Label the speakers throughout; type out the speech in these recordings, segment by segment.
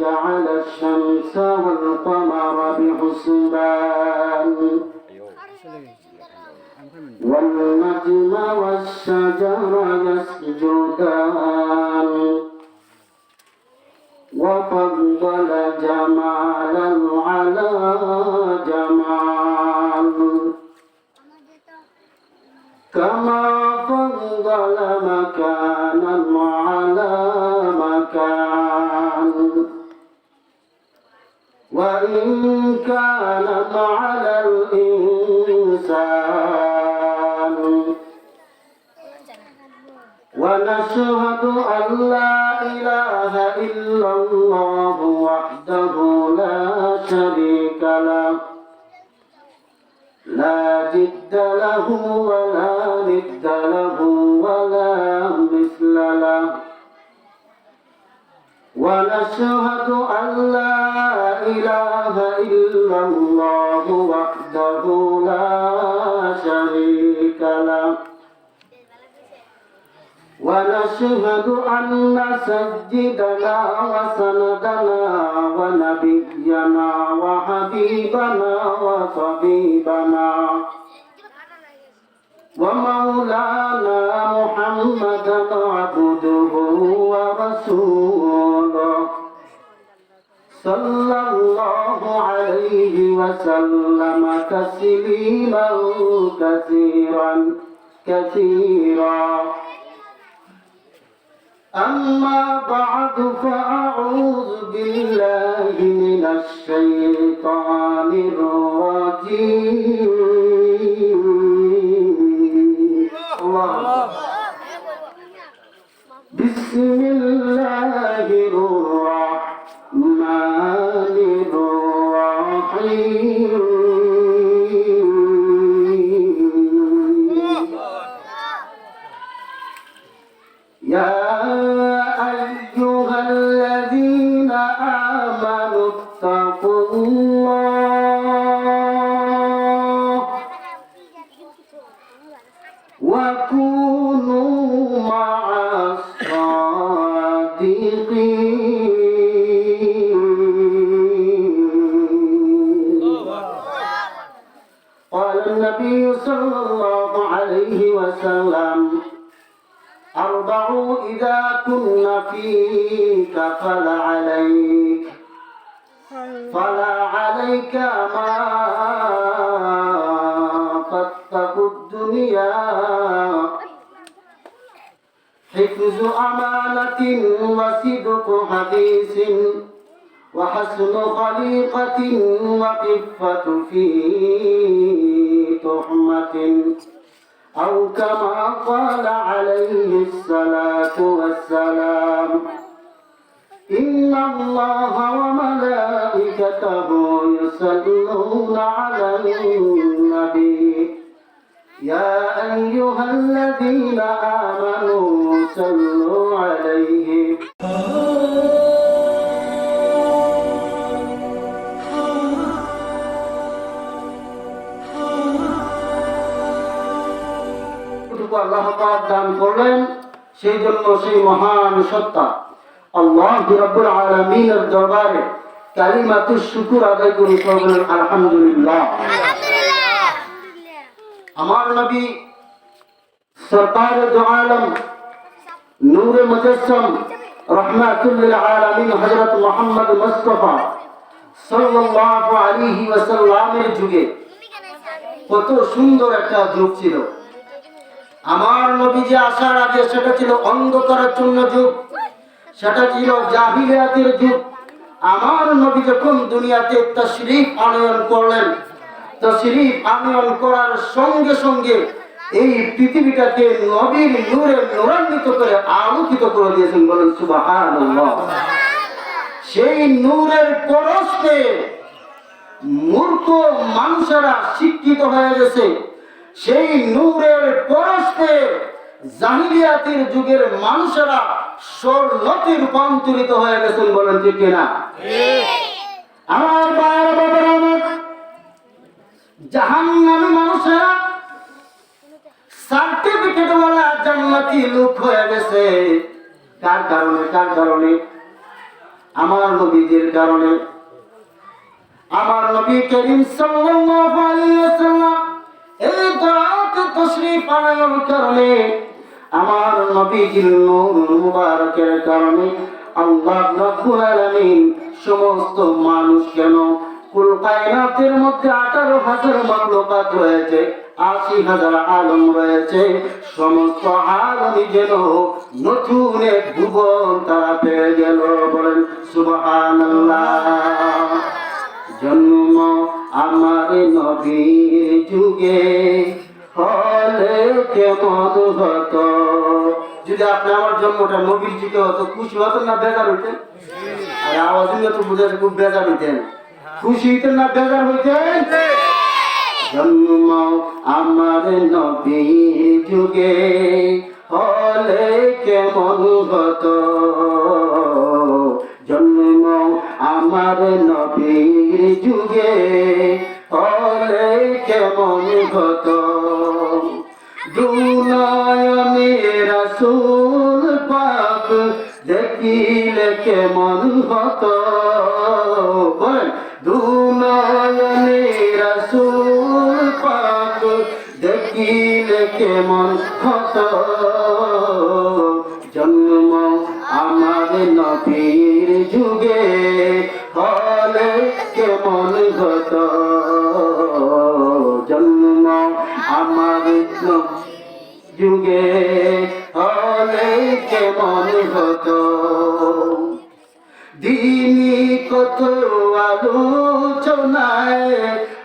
Speaker 1: وجعل الشمس والقمر بحسبان والنجم والشجر يسجدان وفضل جمالا على جمال كما فضل مكانا على مكان وإن كان على الإنسان ونشهد أن لا إله إلا الله وحده لا شريك له لا جد له ولا ند له ولا مثل له ونشهد أن لا إله إلا الله وحده لا شريك له ونشهد أن سيدنا وسندنا ونبينا وحبيبنا وطبيبنا ومولانا محمدا عبده ورسوله صلى الله عليه وسلم تسليما كثيرا كثيرا أما بعد فأعوذ بالله من الشيطان الرجيم بسم الله الرحمن الرحيم يا أيها الذين آمنوا اتقوا الله وكونوا مع الصادقين قال النبي صلى الله عليه وسلم أربع إذا كن فيك فلا عليك ما فاتقوا الدنيا حفظ أمانة وصدق حديث وحسن خليقة وخفة في تحمة أو كما قال عليه الصلاة والسلام إن الله وملائكته يصلون على النبي يا أيها الذين آمنوا صلوا عليه আল্লাহ পাক দান করলেন সেই জন্য সেই মহান সত্তা আল্লাহ রাব্বুল আলামিনের দরবারে কালিমাতুশ শুকর আদায় করি সকলের আলহামদুলিল্লাহ। আমার নবী সরকার দু আলম নূরে মুজাসসাম রাহমাতুল লিল আলামিন হযরত মুহাম্মদ মুস্তাফা সাল্লাল্লাহু আলাইহি ওয়াসাল্লামের যুগে কত সুন্দর একটা যুগ ছিল। আমার নবী যে আসার আগে সেটা ছিল অন্ধকারাচ্ছন্ন যুগ, সেটা ছিল জাহিলিয়াতের যুগ। আমার নবী যখন দুনিয়াতে তাশরীফ আনয়ন করলেন, তাশরীফ আনয়ন করার সঙ্গে সঙ্গে এই পৃথিবীটাকে নবীর নূরে নূরান্বিত করে আলোকিত করে দিয়েছেন, বলেন সুবহানাল্লাহ। সেই নূরের পরশে মূর্খ মানুষেরা শিক্ষিত হয়ে গেছে, সেই নূরের পরশে জাহিলিয়াতের যুগের মানুষেরা স্বর্ণতে রূপান্তরিত হয়ে গেছেন, বলেন ঠিক কিনা? আমার বাবার আমার জাহান্নামী মানুষেরা সার্টিফিকেট ওয়ালা জান্নাতি লোক হয়ে গেছে। কার কারণে? আমার নবীজির কারণে। আমার নবী করিম সাল্লাল্লাহু আলাইহি ওয়াসাল্লাম এই দরাতে তশরীফ আনার কারণে, আমার নবীজির নূর মুবারকের কারণে আল্লাহ রাব্বুল আলামিন সমস্ত মানুষ কেন কুল কায়নাতের মধ্যে 18,000 মাখলুকাত রয়েছে, 80,000 আলম রয়েছে, সমস্ত আলমই যেন নতুন এক ভুবন তারা পেয়ে গেল। বলেন সুবহানাল্লাহ। জন্ম আমার নবীর যুগে হলে কেমন হতো। যদি আপনি আমার জন্মটা নবীর যুগে হতো, খুশি হতেন না বেজার হইতেন? আর আওয়াজ নিয়ে তো বুঝাতে খুব বেজার হইতেন। খুশি হইতেন না বেজার হইতেন? জন্ম আমার নবীর যুগে হলে কেমন হতো। জন্ম আমার নবীর যুগে হলে কেমন হতো। দুনয়নে রাসূল পাক দেখিলে কেমন হতো। বলেন দুনয়নে রাসূল পাক দেখিলে কেমন হতো। জন্ম আমার নবীর যুগে হলে কেমন হতো। জন্ম আমার যুগে হলে কেমন হতো। দিনী কত আলোচনায়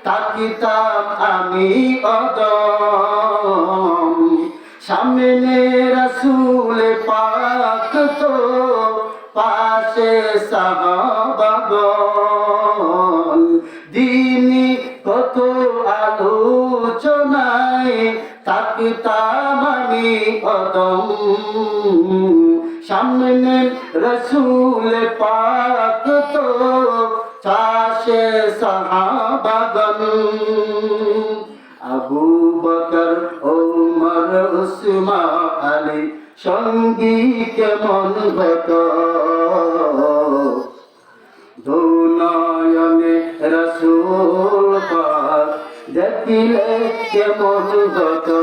Speaker 1: তাকিতাম আমি অদম। সামনে রাসূল পাক তো পাশে সাহাবাগণ। দিনী কত আলোচনায় তাকিতাম আমি অদম। সামনে রাসূল পাক তো পাশে সাহাবাগণ। আবু বকর ওমর উসমান আলী সঙ্গী কেমন হতো। দুনয়নে রাসূল পাক দেখিলে কেমন হতো।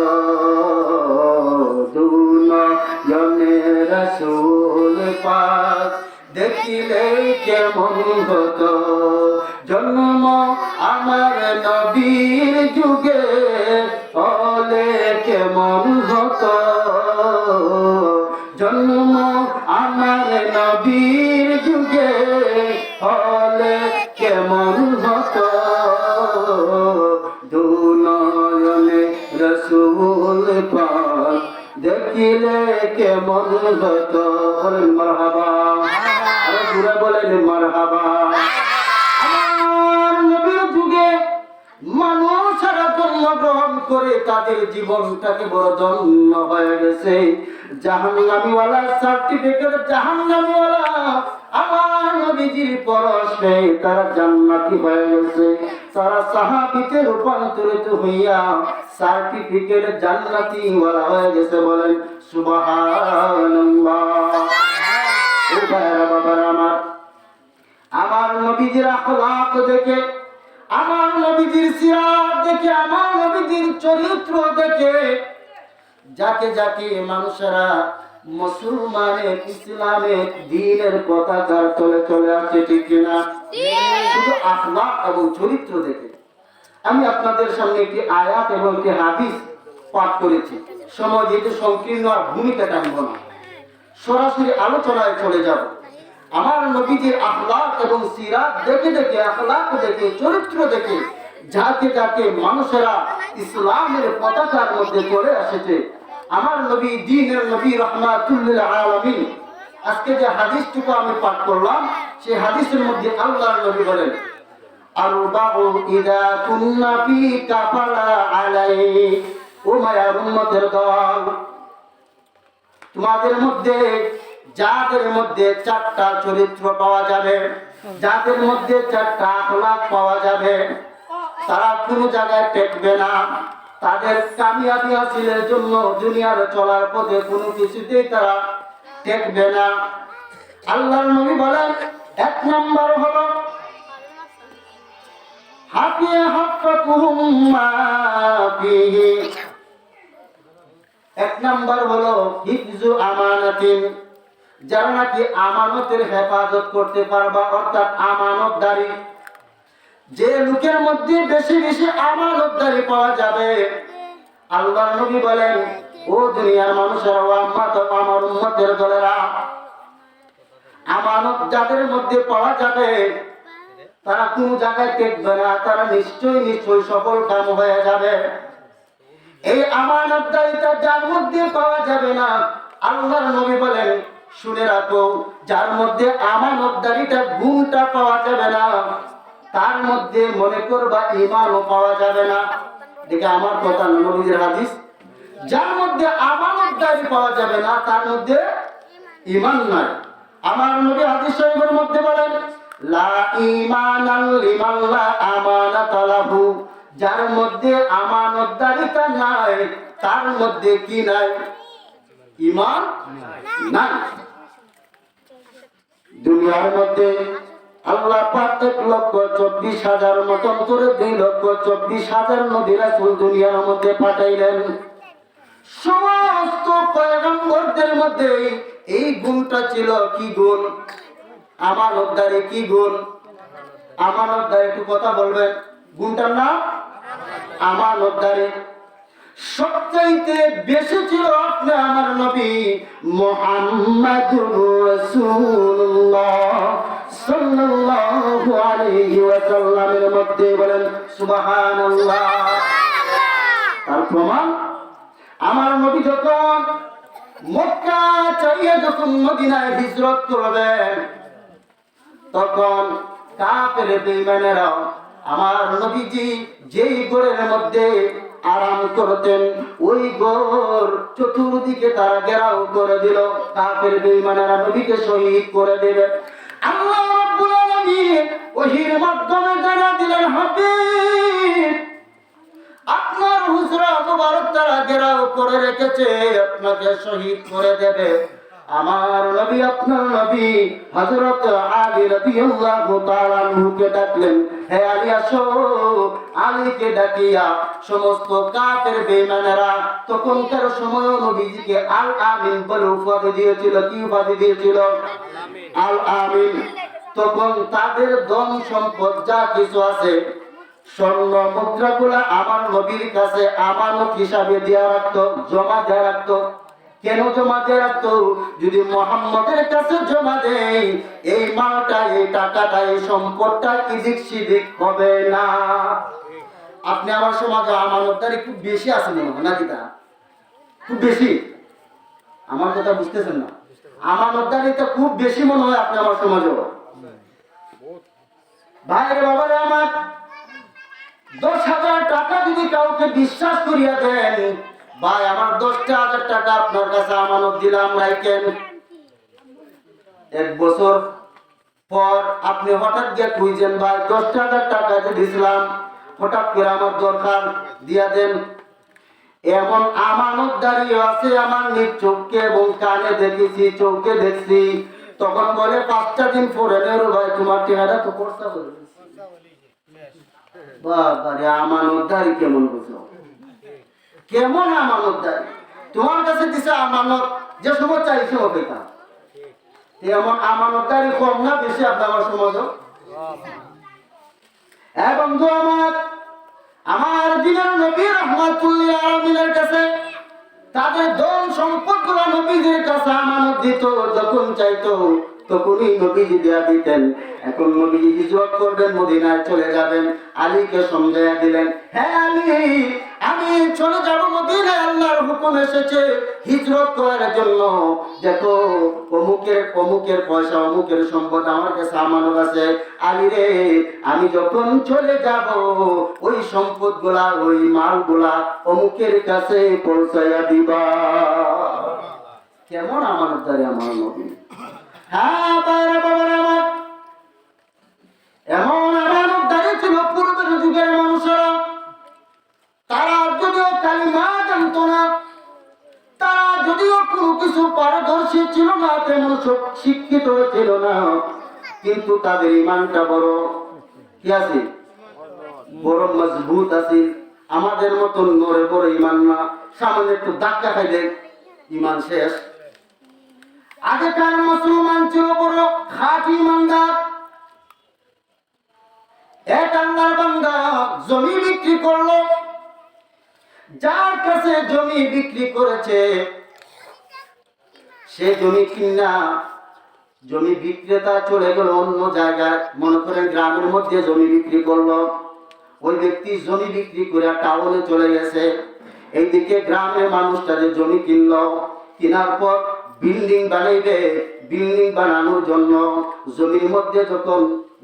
Speaker 1: দুনয়নে রাসূল পাক দেখিলে কেমন হতো। জন্ম আমার নবীর যুগে হলে কেমন হতো। জন্ম আমার নবীর যুগে হলে কেমন হতো। দুনয়নে রাসূল পাক দেখিলে কেমন হতো। বলেন মারহাবা। আরে পুরা বলেন মারহাবা। আমার নবীর যুগে মানুষেরা জন্মগ্রহণ করে তাদের জীবনটাকে বড় ধন্য হয়ে গেছে। জাহান্নামীওয়ালা সার্টিফিকেট জাহান্নামীওয়ালা আমার নবীজির পরশে তারা জান্নাতি হয়ে গেছে। তারা সাহাবীতে রূপান্তরিত হইয়া সার্টিফিকেট জান্নাতি ওয়ালা হয়ে গেছে। বলেন সুবহানাল্লাহ। ও ভাইরা বাবারা আমার, আমার নবীজির আখলাক দেখে, আমার নবীজির সিরাত দেখে, আমার নবীজির চরিত্র দেখে যাকে যাকে মানুষেরা মুসলমানের ইসলামের দ্বীনের পতাকার তলে চলে আসে, ঠিক কিনা? শুধু আখলাক এবং চরিত্র দেখে। আমি আপনাদের সামনে একটি আয়াত এবং একটি হাদিস পাঠ করেছি। সময় যেহেতু সংকীর্ণ আর ভূমিকা টানব না, সরাসরি আলোচনায় চলে যাব। আমার নবীজির আখলাক এবং সিরাত দেখে দেখে, আখলাক দেখে, চরিত্র দেখে যাকে যাকে মানুষেরা ইসলামের পতাকার মধ্যে চলে এসেছে, আমার নবী দ্বীনের নবী রাহমাতুল লিল আলামিন। আজকে যে হাদিসটুকু আমি পাঠ করলাম, সেই হাদিসের মধ্যে আল্লাহর নবী বলেন, আরবাউ ইদা কুন্না ফিকা ফালা আলাইহি। ও মায়া উম্মতের দল, তোমাদের মধ্যে যাদের মধ্যে 4টা চরিত্র পাওয়া যাবে, যাদের মধ্যে 4টা আখলাক পাওয়া যাবে, তারা কোনো জায়গায় টেকবে না। তাদের কামিয়াবি হাসিলের জন্য দুনিয়ার চলার পথে কোনো কিছুতেই তারা টেকবে না। আল্লাহর নবী বলেন, এক নম্বর হলো হাফিয়ে হাফাতুহুম মা ফিহি, এক নম্বর হলো হিফজু আমানাতিন, যারা নাকি আমানতের হেফাজত করতে পারবা, অর্থাৎ আমানতদারি। যে লোকের মধ্যে বেশি বেশি আমানতদারি পাওয়া যাবে, আল্লাহর নবী বলেন, ও দুনিয়ার মানুষেরা, ও আমার উম্মতের দলেরা, আমানত যাদের মধ্যে পাওয়া যাবে তারা কোন জায়গায় টেকবে না, তারা নিশ্চয়ই সফল কাম হয়ে যাবে। এই আমানতদারিতা যার মধ্যে পাওয়া যাবে না, আল্লাহর নবী বলেন, শুনে রাখো, যার মধ্যে আমানতদারিতা গুণটা পাওয়া যাবে না, তার মধ্যে মনে করবা ঈমানও পাওয়া যাবে না। দেখে আমার কথা না, নবীর হাদিস। যার মধ্যে আমানতদারি পাওয়া যাবে না, তার মধ্যে ঈমান নাই। আমার নবী হাদিস শরীফের মধ্যে বলেন, লা ঈমানান লিমান লা আমানাতা লাহু, যার মধ্যে আমানতদারিতা নাই, তার মধ্যে কি নাই? ঈমান নাই। দুনিয়ার মধ্যে আল্লাহ পাক 1,24,000 মতন করে 2,24,000 নবী রাসূল দুনিয়ার মধ্যে পাঠাইলেন। সমস্ত পয়গম্বরদের মধ্যে এই গুণটা ছিল। কি গুণ? আমানতদারি। কি গুণ? আমানতদারি। একটু কথা বলবেন, গুণটার নাম আমানতদারি। সবচাইতে বেশি ছিল আপনি আমার নবী মুহাম্মাদুর রাসূলুল্লাহ সাল্লাল্লাহু আলাইহি ওয়াসাল্লামের মধ্যে। বলেন সুবহানাল্লাহ। তার প্রমাণ, আমার নবী যখন মক্কা ছেড়ে যখন মদিনায় হিজরত করবেন, তখন কাফের বেঈমানেরা আমার নবীজি যেই ঘরের মধ্যে আরাম করতেন, ওই ঘর চতুর্দিকে তারা ঘেরাও করে দিল। কাফের বেঈমানেরা নবীকে শহীদ করে দেবে। আল্লাহ রাব্বুল আলামিন ওহীর মাধ্যমে জানা দিলেন, হাবিব, আপনার হুজরা মুবারক তারা ঘেরাও করে রেখেছে, আপনাকে শহীদ করে দেবে। আমার নবী, আপনার নবী হযরত আলী রাদিয়াল্লাহু তাআলা আনহুকে ডাকলেন, হে আলী আসো। আলীকে ডাকিয়া সমস্ত কাফের বেঈমানেরা তখনকার সময় নবীজিকে আল আমিন বলে উপাধি দিয়েছিল। কি উপাধি দিয়েছিল? আল আমিন। তখন তাদের ধন সম্পদ যা কিছু আছে, স্বর্ণ মুদ্রাগুলা আমার নবীর কাছে আমানত হিসাবে দিয়ে রাখতো, জমা দিয়ে রাখতো। কেন জমা দিয়ে রাখতো? যদি মুহাম্মদের কাছে জমা দেয়, এই মালটা, এই টাকাটা, এই সম্পদটা ইদিক সিদিক হবে না। আপনি আমার সমাজে আমানতদারি খুব বেশি আছে মনে হয়, নাকি? তা খুব বেশি। আমার কথা বুঝতেছেন না? আমানতদারিটা খুব বেশি মনে হয় আপনি আমার সমাজে। ভাইরে বাবারে আমার, 10,000 টাকা যদি কাউকে বিশ্বাস করিয়া দেন, ভাই আমার 10,000 টাকা আপনার কাছে আমানত দিলাম, রাখেন। 1 বছর পর আপনি হঠাৎ গিয়ে খুঁজছেন, ভাই 10,000 টাকা দিয়েছিলাম, হঠাৎ করে আমার দরকার, দিয়া দেন। এমন আমানতদারিও আছে আমার নিজ চোখকে এবং কানে দেখেছি, চোখে দেখছি। তখন বলে 5টা দিন পরে নেরো ভাই তোমার টেহারা তো খরচা করে দিয়েছি। বাবারে, আমানতদারি কেমন বুঝো? কেমন আমানতদারি? তোমার কাছে দিছে আমানত, যে সময় চাইছে হবে তা। এমন আমানতদারি কম না বেশি আপনার আমার সমাজ? বন্ধু আমার দিনের নবী রাহমাতুল্লিল আলামিনের কাছে তাদের ধন সম্পদ গুলো নবীদের কাছে আমানত দিত। যখন চাইতো তখনই নবীজি দেয়া দিতেন। এখন নবীজি হিজরত করবেন, মদিনায় চলে যাবেন। আলীকে সমঝাইয়া দিলেন, হ্যাঁ আলী, আমি চলে যাব মদিনায়, আল্লাহর হুকুম এসেছে হিজরত করার জন্য। দেখো অমুকের পয়সা, অমুকের সম্পদ আমার কাছে আমানত আছে। আলী রে, আমি যখন চলে যাব ওই সম্পদ গুলা, ওই মাল গুলা অমুকের কাছে পৌঁছাইয়া দিবা। কেমন আমানতদারি আমার নবী! হ্যাঁ বাবার আমার, এমন আমানতদারি ছিল পূর্বের যুগের মানুষেরা। তারা যদিও কালিমা জানত না, তারা যদিও কোনো কিছু পারদর্শী ছিল না, তেমন শিক্ষিত ছিল না, কিন্তু তাদের ইমানটা বড় কি আছে, বড় মজবুত আছে। আমাদের মতন নড়ে বড় ইমান না, সামনে একটু ধাক্কা খাইলে ইমান শেষ। আগেকার মুসলমান ছিল বড় খাঁটি ইমানদার। এক আল্লাহর বান্দা জমি বিক্রি করলো, যার কাছে জমি বিক্রি করেছে সে জমি কিনা, জমি বিক্রেতা চলে গেল অন্য জায়গায়, মনে করেন গ্রামের মধ্যে জমি বিক্রি করলো। ওই ব্যক্তি জমি বিক্রি করে টাউনে চলে গেছে। এইদিকে গ্রামের মানুষটা যে জমি কিনলো, কেনার পর বিল্ডিং বানাইবে, বিল্ডিং বানানোর জন্য জমির মধ্যে যখন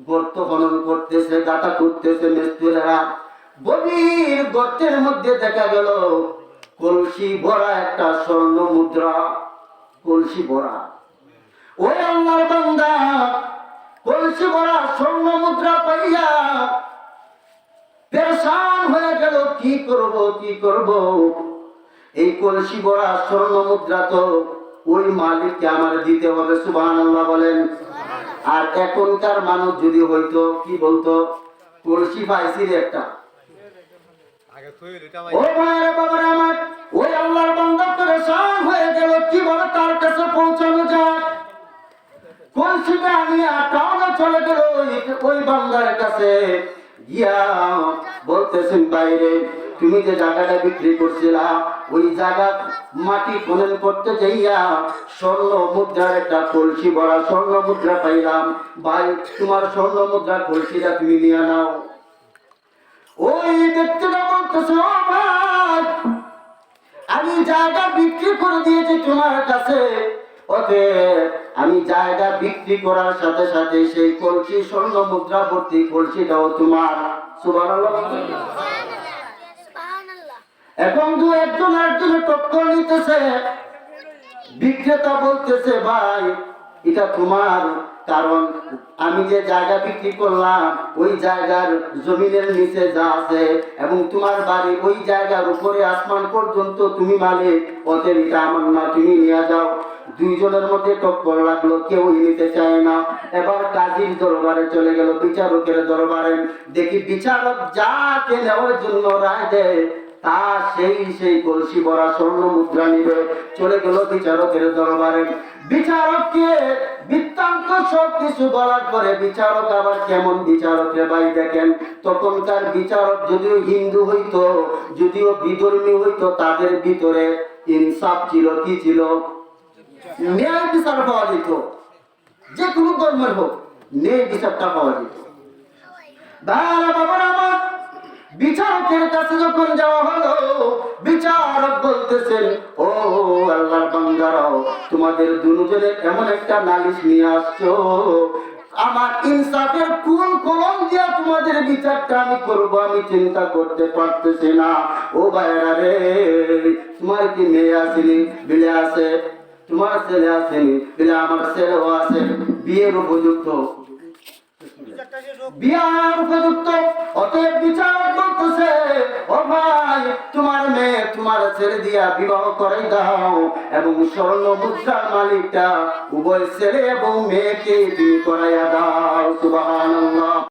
Speaker 1: গর্ত খনন করতেছে, গাঁথা করতেছে মিস্ত্রিরা, গভীর গর্তের মধ্যে দেখা গেল কলসি ভরা একটা স্বর্ণ মুদ্রা, কলসি ভরা। ওই আল্লাহর বান্দা কলসি ভরা স্বর্ণ মুদ্রা পাইয়া পেরেশান হয়ে গেল, কি করব কি করব। এই কলসি ভরা স্বর্ণ মুদ্রা তো ওই মালিককে আমার দিতে হবে, সুবহানাল্লাহ বলেন। আর এখনকার মানুষ যদি হইতো কি বলতো, কলসি পাইছি রে একটা। ও ভাইরা বাবারা আমার, ওই আল্লাহর বান্দা পেরেশান হয়ে গেল, কিভাবে তার কাছে পৌঁছানো যায়। কলসিটা নিয়ে টাউনে চলে গেল ওই বান্দার কাছে গিয়া বলতেছেন, বাইরে তুমি যে জায়গাটা বিক্রি করছিলা, ওই জায়গা মাটি খনন করতে যাইয়া স্বর্ণ মুদ্রার একটা কলসি ভরা স্বর্ণ মুদ্রা পাইলাম, ভাই তোমার স্বর্ণ মুদ্রা কলসিটা তুমি নিয়ে নাও। ওই ব্যক্তিটা বলতেছে, ও ভাই আমি জায়গা বিক্রি করে দিয়েছি তোমার কাছে, ওতে আমি জায়গা বিক্রি করার সাথে সাথে সেই কলসি স্বর্ণ মুদ্রা ভর্তি কলসিটাও তোমার, সুবহানাল্লাহ। এখন দু একজন একজনের টক্কর নিতেছে। বিক্রেতা বলতেছে, ভাই এটা তোমার, কারণ আমি যে জায়গা বিক্রি করলাম ওই জায়গার জমিনের নিচে যা আছে এবং তোমার বাড়ি ওই জায়গার উপরে আসমান পর্যন্ত তুমি মালিক, অতএব এটা আমার না, তুমি নিয়ে যাও। দুইজনের মধ্যে টক্কর লাগলো, কেউ নিতে চায় না। এবার কাজীর দরবারে চলে গেল, বিচারকের দরবারে। দেখি বিচারক যাকে নেওয়ার জন্য রায় দেয় তা সেই কলসি ভরা স্বর্ণ মুদ্রা নিবে। চলে গেল বিচারকের দরবারে। বিচারককে বৃত্তান্ত সব কিছু বলার পরে বিচারক আবার কেমন বিচারক রে ভাই দেখেন, তখনকার বিচারক যদিও হিন্দু হইতো, যদিও বিধর্মী হইতো, তাদের ভিতরে ইনসাফ ছিল, কি ছিল, ন্যায় বিচার পাওয়া যেত। যে কোনো ধর্মের হোক ন্যায় বিচারটা পাওয়া যেত। বাবার আমার বিচারকের কাছে যখন যাওয়া হলো, বিচারক বলতেছেন, ও আল্লাহর বান্দারাও, তোমাদের দুজনের এমন একটা নালিশ নিয়ে আসছো, আমার ইনসাফের কোন কলম দিয়া তোমাদের বিচারটা আমি করবো আমি চিন্তা করতে পারতেছি না। ও ভাইরা রে, তোমার কি মেয়ে আসেনি, বিলে আছে, তোমার ছেলে আসেনি, বিলে আমার ছেলেও আছে, বিয়ের উপযুক্ত, বিয়ার উপযুক্ত। অতএব বিচারক বলতেছে, ও ভাই তোমার মেয়ে তোমার ছেলে দিয়া বিবাহ করাই দাও এবং স্বর্ণ মুদ্রার মালিকটা উভয় ছেলে এবং মেয়েকে তুমি করাইয়া দাও, সুবহানাল্লাহ।